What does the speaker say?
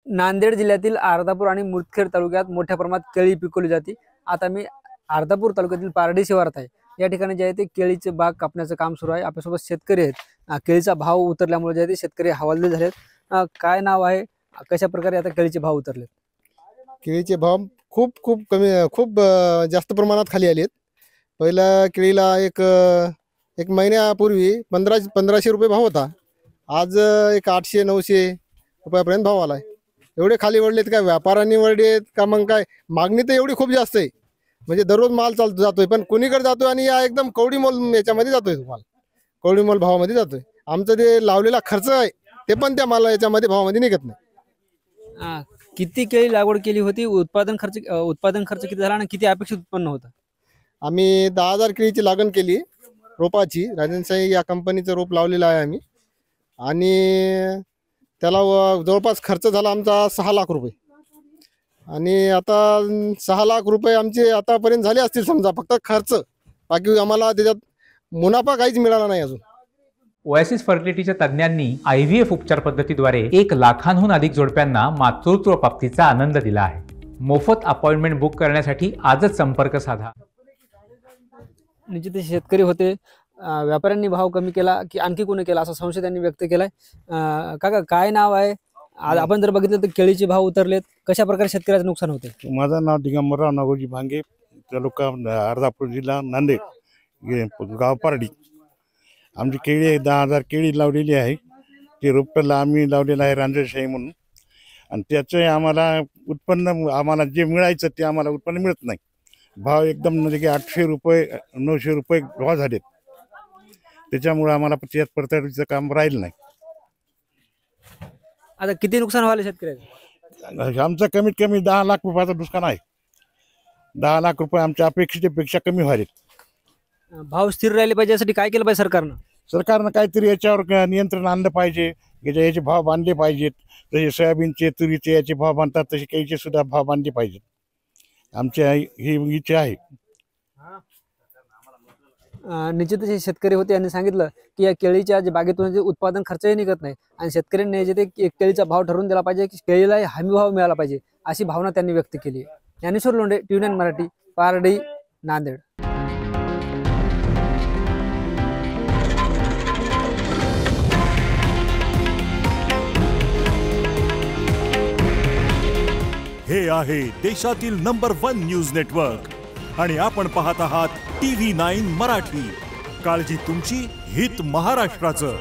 नांदेड जिल्ह्यातील अर्धापूर आणि मुदखेड तालुक्यात मोठ्या प्रमाणात केळी पिकवली जाते। आता मी अर्धापूर तालुक्यातील पारडी शिवारात आहे। या ठिकाणी जे आहे ते केळीचे बाग कापण्याचं काम सुरू आहे। आपल्यासोबत शेतकरी आहेत। केळीचा भाव उतरल्यामुळे जे आहे ते शेतकरी हवालदिल झालेत। काय नाव आहे, कशा प्रकारे आता केळीचे भाव उतरलेत? केळीचे भाव खूप जास्त प्रमाणात खाली आलेत। पहिला केळीला एक महिन्यापूर्वी 1500 रुपये भाव होता। आज एक 800-900 रुपयापर्यंत भाव आलाय। एवढे खाली वळलेत का व्यापाऱ्यांनी वळलेत का मग काय? मागणी तर एवढी खूप जास्त आहे, म्हणजे दररोज माल जातोय, पण कोणीकडे जातोय आणि या एकदम कवडी मोल याच्यामध्ये जातोय। माल कवडी मोल भावामध्ये जातोय। आमचं जे लावलेला खर्च आहे ते पण त्या माला याच्यामध्ये भावामध्ये निघत नाही। किती केळी लागवड केली होती? उत्पादन खर्च किती झाला आणि किती अपेक्षित उत्पन्न होतं? आम्ही 10,000 केळीची लागण केली रोपाची। राजनसाई या कंपनीचं रोप लावलेलं आहे आम्ही, आणि त्याला जवळपास खर्च झाला आमचा 6 लाख रुपये। आणि आता 6 लाख रुपये आमचे आतापर्यंत झाले असतील समजा, फक्त खर्च। बाकी आम्हाला त्याच्यात मुनाफा काहीच मिळाला नाही अजून। ओएसिस फर्टिलिटीच्या तज्ञांनी IVF उपचार पद्धतीद्वारे 1 लाखांहून अधिक जोडप्यांना मातृत्व प्राप्तीचा आनंद दिला आहे। मोफत अपॉइंटमेंट बुक करण्यासाठी आजच संपर्क साधा। निश्चित शेतकरी होते, व्यापाऱ्यांनी भाव कमी केला की आणखी कोणी केला असा संशय त्यांनी व्यक्त केलाय। काका, काय नाव आहे? आज आपण जर बघितलं तर केळीचे भाव उतरलेत, कशा प्रकारे शेतकऱ्याचं नुकसान होते? माझं नाव दिगंबरराव नागोजी भांगे, तालुका अर्धापूर, जिल्हा नांदेड, गाव पारडी। आमची केळी 10,000 केळी लावलेली आहे। ते रोपटला आम्ही लावलेलं आहे रांजणशाही म्हणून, आणि त्याचं आम्हाला उत्पन्न आम्हाला जे मिळायचं ते आम्हाला उत्पन्न मिळत नाही। भाव एकदम म्हणजे की 800 रुपये 900 रुपये भाव झालेत। त्याच्यामुळे आम्हाला त्यात परतडीचं काम राहिलं नाही। आता किती नुकसान व्हायला शेतकऱ्याचं? आमचं कमीत कमी 10 लाख रुपयाचं नुकसान आहे। 10 लाख रुपये आमच्या अपेक्षेपेक्षा कमी व्हायलेत। भाव स्थिर राहिले पाहिजे यासाठी काय केलं पाहिजे सरकारनं? सरकारनं काहीतरी याच्यावर नियंत्रण आणलं पाहिजे। याचे भाव बांधले पाहिजेत। जसे सोयाबीनचे, तुरीचे याचे भाव बांधतात, तसे केळीचे सुद्धा भाव बांधले पाहिजेत। आमच्या ही इच्छा आहे। निश्चितच शेतकरी होते, यांनी सांगितलं की या केळीच्या जे बागेतून जे उत्पादन खर्चही निघत नाही, आणि शेतकऱ्यांनी जे ते केळीचा भाव ठरवून दिला पाहिजे की केळीला हमी भाव मिळाला पाहिजे, अशी भावना त्यांनी व्यक्त केली आहे। ज्ञानेश्वर लोंढे, TV9 मराठी, पारडी, नांदेड। हे आहे देशातील नंबर 1 न्यूज नेटवर्क, आणि आपण पाहत आहात TV9 मराठी। काळजी तुमची, हित महाराष्ट्राचं।